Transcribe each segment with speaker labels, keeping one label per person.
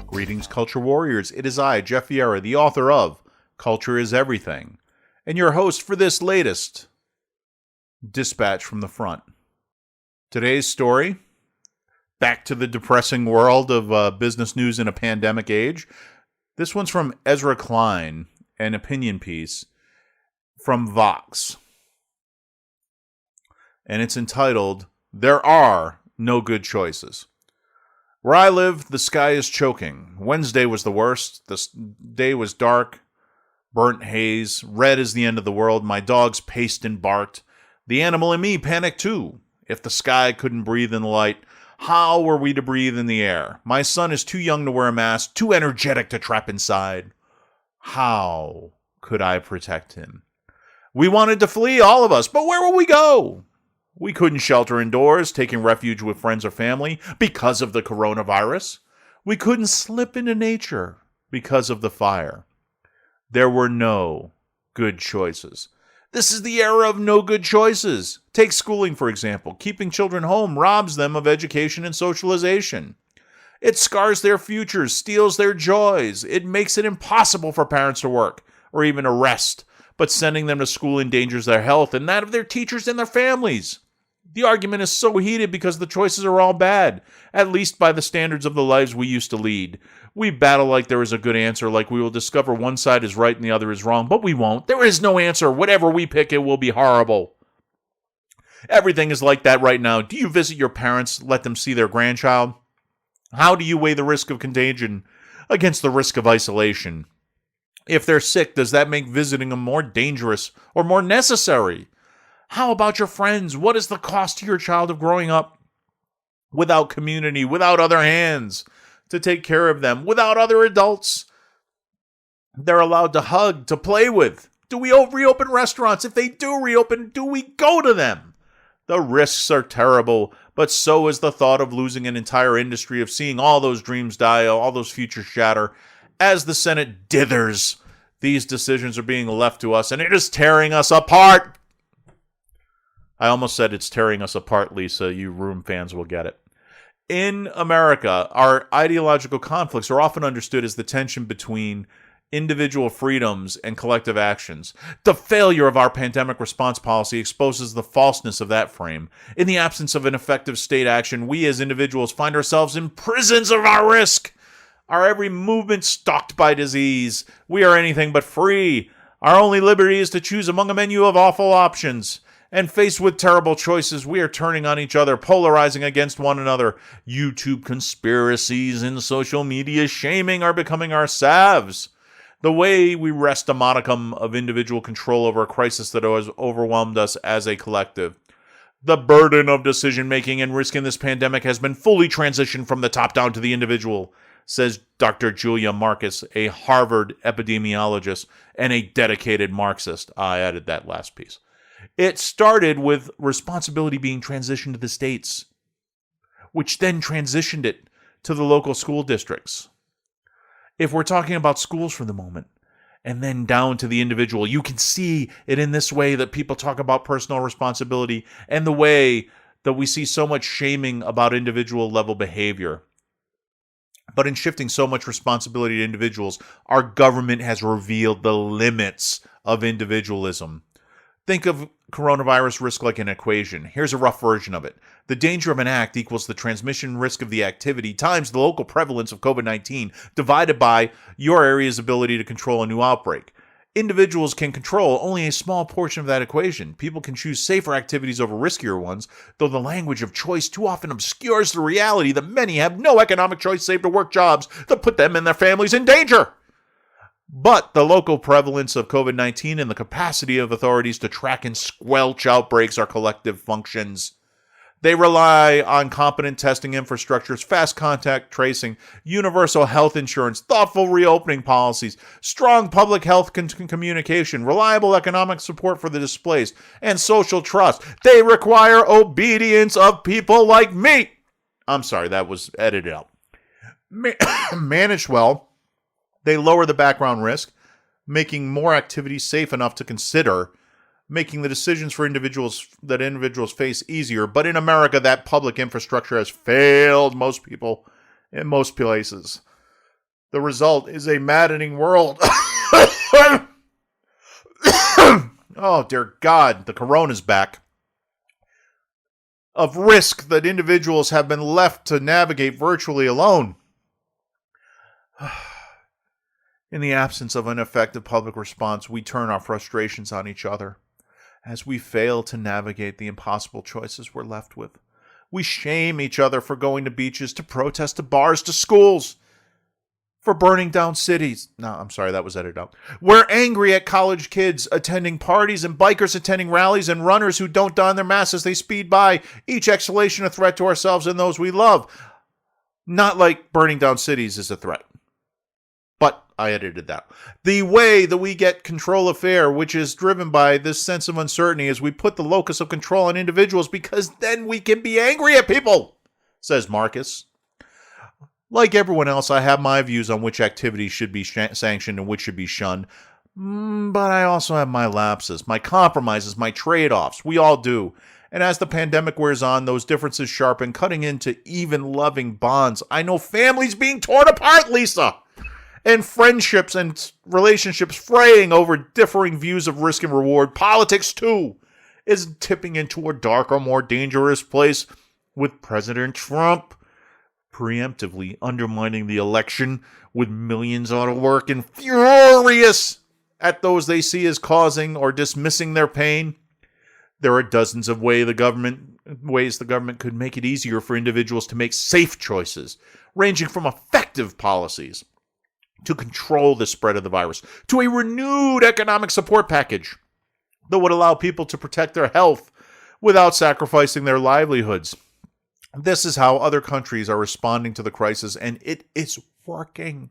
Speaker 1: Greetings, Culture Warriors. It is I, Jeff Vieira, the author of Culture is Everything, and your host for this latest dispatch from the front. Today's story, back to the depressing world of business news in a pandemic age. This one's from Ezra Klein, an opinion piece from Vox. And it's entitled, "There Are No Good Choices." Where I live, the sky is choking. Wednesday was the worst. The day was dark, burnt haze, red as the end of the world. My dogs paced and barked. The animal in me panicked too. If the sky couldn't breathe in the light, how were we to breathe in the air? My son is too young to wear a mask, too energetic to trap inside. How could I protect him? We wanted to flee, all of us, but where will we go? We couldn't shelter indoors, taking refuge with friends or family because of the coronavirus. We couldn't slip into nature because of the fire. There were no good choices. This is the era of no good choices. Take schooling, for example. Keeping children home robs them of education and socialization. It scars their futures, steals their joys. It makes it impossible for parents to work or even to rest. But sending them to school endangers their health and that of their teachers and their families. The argument is so heated because the choices are all bad, at least by the standards of the lives we used to lead. We battle like there is a good answer, like we will discover one side is right and the other is wrong, but we won't. There is no answer. Whatever we pick, it will be horrible. Everything is like that right now. Do you visit your parents, let them see their grandchild? How do you weigh the risk of contagion against the risk of isolation? If they're sick, does that make visiting them more dangerous or more necessary? How about your friends? What is the cost to your child of growing up without community, without other hands to take care of them, without other adults they're allowed to hug, to play with? Do we reopen restaurants? If they do reopen, do we go to them? The risks are terrible, but so is the thought of losing an entire industry, of seeing all those dreams die, all those futures shatter. As the Senate dithers, these decisions are being left to us, and it is tearing us apart. I almost said it's tearing us apart, Lisa. You Room fans will get it. In America, our ideological conflicts are often understood as the tension between individual freedoms and collective actions. The failure of our pandemic response policy exposes the falseness of that frame. In the absence of an effective state action, we as individuals find ourselves in prisons of our risk. Our every movement stalked by disease. We are anything but free. Our only liberty is to choose among a menu of awful options. And faced with terrible choices, we are turning on each other, polarizing against one another. YouTube conspiracies and social media shaming are becoming our salves. The way we wrest a modicum of individual control over a crisis that has overwhelmed us as a collective. The burden of decision-making and risk in this pandemic has been fully transitioned from the top down to the individual, says Dr. Julia Marcus, a Harvard epidemiologist and a dedicated Marxist. I added that last piece. It started with responsibility being transitioned to the states, which then transitioned it to the local school districts. If we're talking about schools for the moment, and then down to the individual, you can see it in this way that people talk about personal responsibility and the way that we see so much shaming about individual level behavior. But in shifting so much responsibility to individuals, our government has revealed the limits of individualism. Think of coronavirus risk like an equation. Here's a rough version of it. The danger of an act equals the transmission risk of the activity times the local prevalence of COVID-19 divided by your area's ability to control a new outbreak. Individuals can control only a small portion of that equation. People can choose safer activities over riskier ones, though the language of choice too often obscures the reality that many have no economic choice save to work jobs that put them and their families in danger. But the local prevalence of COVID-19 and the capacity of authorities to track and squelch outbreaks are collective functions. They rely on competent testing infrastructures, fast contact tracing, universal health insurance, thoughtful reopening policies, strong public health communication, reliable economic support for the displaced, and social trust. They require obedience of people like me. I'm sorry, that was edited out. Managed well, they lower the background risk, making more activities safe enough to consider, making the decisions for individuals face easier. But in America, that public infrastructure has failed most people in most places. The result is a maddening world. Oh, dear God, the corona's back. Of risk that individuals have been left to navigate virtually alone. In the absence of an effective public response, we turn our frustrations on each other. As we fail to navigate the impossible choices we're left with, we shame each other for going to beaches, to protest, to bars, to schools, for burning down cities. No, I'm sorry, that was edited out. We're angry at college kids attending parties and bikers attending rallies and runners who don't don their masks as they speed by, each exhalation a threat to ourselves and those we love. Not like burning down cities is a threat. But I edited that. The way that we get control of fear, which is driven by this sense of uncertainty, is we put the locus of control on individuals because then we can be angry at people, says Marcus. Like everyone else, I have my views on which activities should be sanctioned and which should be shunned. But I also have my lapses, my compromises, my trade-offs. We all do. And as the pandemic wears on, those differences sharpen, cutting into even loving bonds. I know families being torn apart, Lisa. And friendships and relationships fraying over differing views of risk and reward. Politics, too, is tipping into a darker, more dangerous place with President Trump preemptively undermining the election with millions out of work and furious at those they see as causing or dismissing their pain. There are dozens of ways the government could make it easier for individuals to make safe choices, ranging from effective policies to control the spread of the virus, to a renewed economic support package that would allow people to protect their health without sacrificing their livelihoods. This is how other countries are responding to the crisis, and it is working.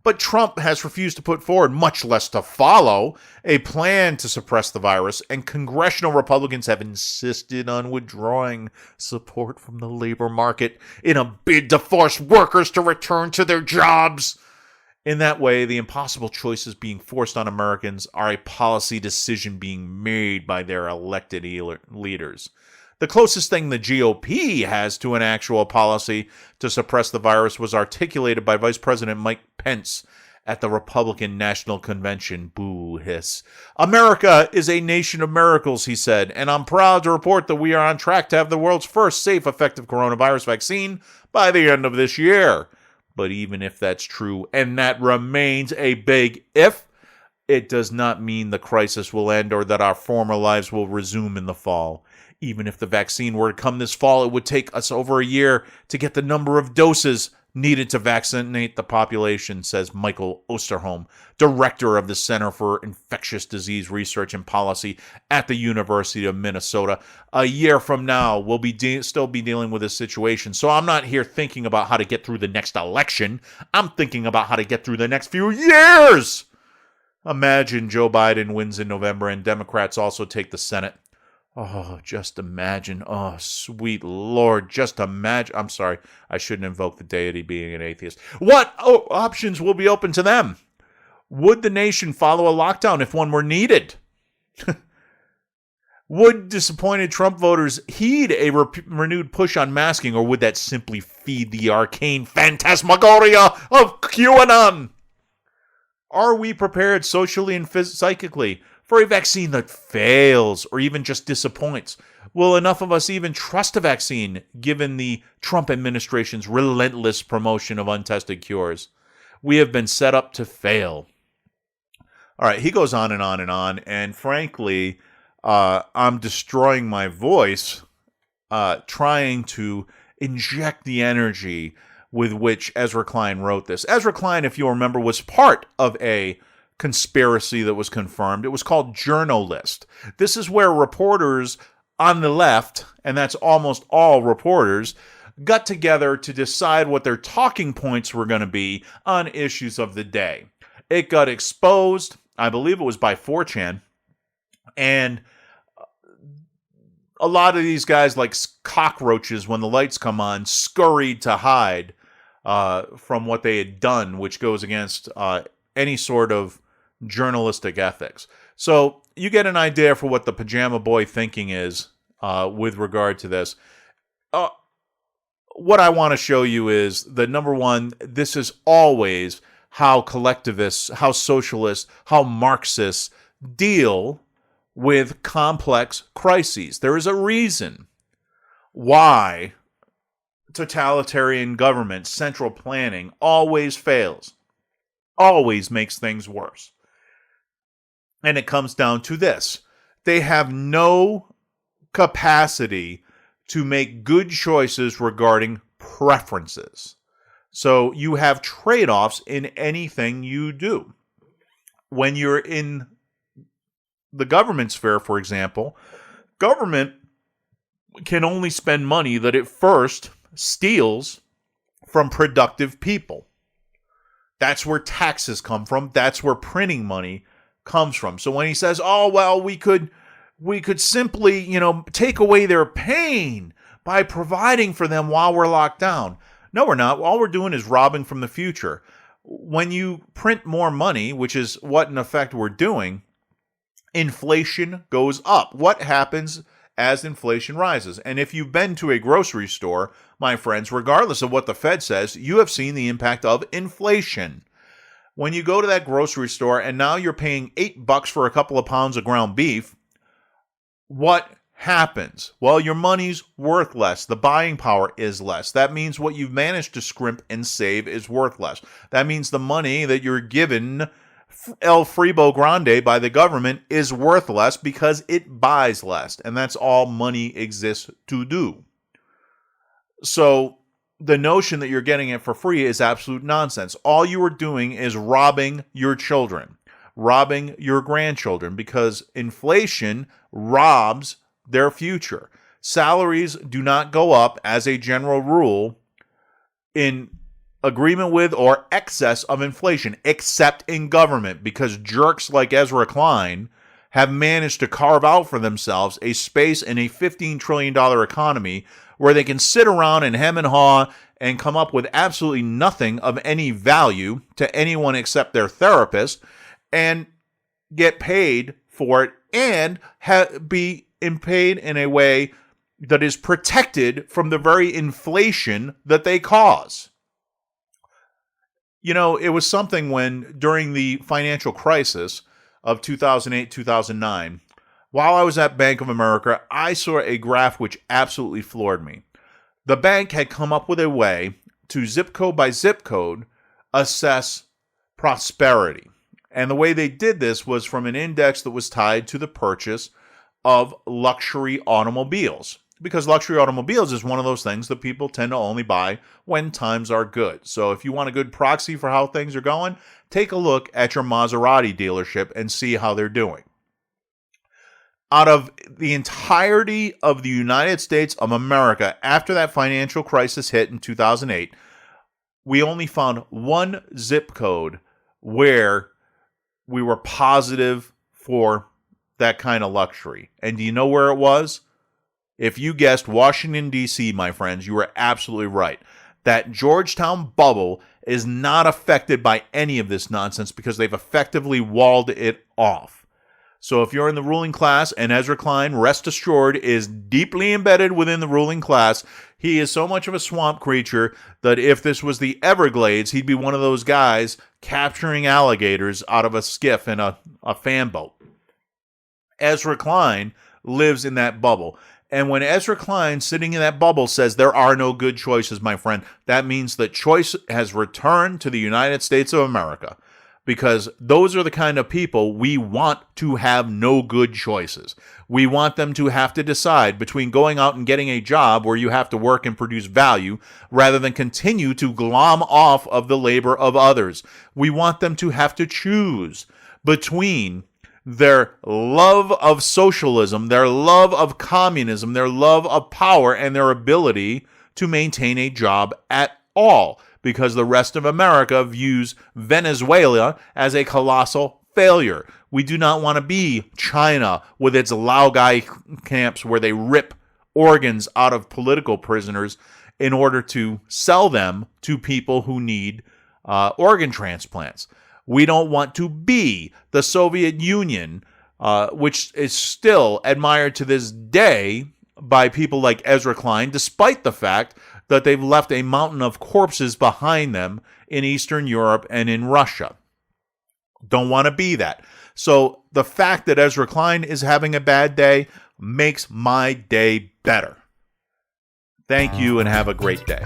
Speaker 1: But Trump has refused to put forward, much less to follow, a plan to suppress the virus, and congressional Republicans have insisted on withdrawing support from the labor market in a bid to force workers to return to their jobs. In that way, the impossible choices being forced on Americans are a policy decision being made by their elected leaders. The closest thing the GOP has to an actual policy to suppress the virus was articulated by Vice President Mike Pence at the Republican National Convention. Boo hiss. America is a nation of miracles, he said, and I'm proud to report that we are on track to have the world's first safe, effective coronavirus vaccine by the end of this year. But even if that's true, and that remains a big if, it does not mean the crisis will end or that our former lives will resume in the fall. Even if the vaccine were to come this fall, it would take us over a year to get the number of doses needed to vaccinate the population, says Michael Osterholm, director of the Center for Infectious Disease Research and Policy at the University of Minnesota. A year from now, we'll be still be dealing with this situation. So I'm not here thinking about how to get through the next election. I'm thinking about how to get through the next few years. Imagine Joe Biden wins in November and Democrats also take the Senate. Oh, just imagine. Oh, sweet Lord, just imagine. I'm sorry, I shouldn't invoke the deity being an atheist. What options will be open to them? Would the nation follow a lockdown if one were needed? Would disappointed Trump voters heed a renewed push on masking, or would that simply feed the arcane phantasmagoria of QAnon? Are we prepared socially and psychically for a vaccine that fails or even just disappoints? Will enough of us even trust a vaccine given the Trump administration's relentless promotion of untested cures? We have been set up to fail. All right, he goes on and on and on, and frankly, I'm destroying my voice trying to inject the energy with which Ezra Klein wrote this. Ezra Klein, if you remember, was part of a conspiracy that was confirmed. It was called Journalist. This is where reporters on the left, and that's almost all reporters, got together to decide what their talking points were going to be on issues of the day. It got exposed, I believe it was by 4chan, and a lot of these guys, like cockroaches when the lights come on, scurried to hide from what they had done, which goes against any sort of journalistic ethics. So you get an idea for what the Pajama Boy thinking is with regard to this. What I want to show you is that, number one, this is always how collectivists, how socialists, how Marxists deal with complex crises. There is a reason why totalitarian government, central planning, always fails, always makes things worse. And it comes down to this. They have no capacity to make good choices regarding preferences. So you have trade-offs in anything you do. When you're in the government sphere, for example, government can only spend money that it first steals from productive people. That's where taxes come from. That's where printing money comes from. So when he says, "Oh, well, we could simply, take away their pain by providing for them while we're locked down." No, we're not. All we're doing is robbing from the future. When you print more money, which is what in effect we're doing, inflation goes up. What happens as inflation rises? And if you've been to a grocery store, my friends, regardless of what the Fed says, you have seen the impact of inflation. When you go to that grocery store and now you're paying $8 for a couple of pounds of ground beef, what happens? Well, your money's worth less. The buying power is less. That means what you've managed to scrimp and save is worth less. That means the money that you're given El Fribo Grande by the government is worth less because it buys less. And that's all money exists to do. So the notion that you're getting it for free is absolute nonsense. All you are doing is robbing your children, robbing your grandchildren, because inflation robs their future. Salaries do not go up as a general rule in agreement with or excess of inflation, except in government, because jerks like Ezra Klein have managed to carve out for themselves a space in a $15 trillion economy where they can sit around and hem and haw and come up with absolutely nothing of any value to anyone except their therapist and get paid for it and be paid in a way that is protected from the very inflation that they cause. It was something when, during the financial crisis of 2008, 2009, while I was at Bank of America, I saw a graph which absolutely floored me. The bank had come up with a way to zip code by zip code assess prosperity. And the way they did this was from an index that was tied to the purchase of luxury automobiles. Because luxury automobiles is one of those things that people tend to only buy when times are good. So if you want a good proxy for how things are going, take a look at your Maserati dealership and see how they're doing. Out of the entirety of the United States of America, after that financial crisis hit in 2008, we only found one zip code where we were positive for that kind of luxury. And do you know where it was? If you guessed Washington, D.C., my friends, you were absolutely right. That Georgetown bubble is not affected by any of this nonsense because they've effectively walled it off. So if you're in the ruling class, and Ezra Klein, rest assured, is deeply embedded within the ruling class, he is so much of a swamp creature that if this was the Everglades, he'd be one of those guys capturing alligators out of a skiff in a fan boat. Ezra Klein lives in that bubble. And when Ezra Klein, sitting in that bubble, says there are no good choices, my friend, that means that choice has returned to the United States of America. Because those are the kind of people we want to have no good choices. We want them to have to decide between going out and getting a job where you have to work and produce value rather than continue to glom off of the labor of others. We want them to have to choose between their love of socialism, their love of communism, their love of power, and their ability to maintain a job at all. Because the rest of America views Venezuela as a colossal failure. We do not want to be China with its Laogai camps where they rip organs out of political prisoners in order to sell them to people who need organ transplants. We don't want to be the Soviet Union which is still admired to this day by people like Ezra Klein, despite the fact that they've left a mountain of corpses behind them in Eastern Europe and in Russia. Don't want to be that. So the fact that Ezra Klein is having a bad day makes my day better. Thank you and have a great day.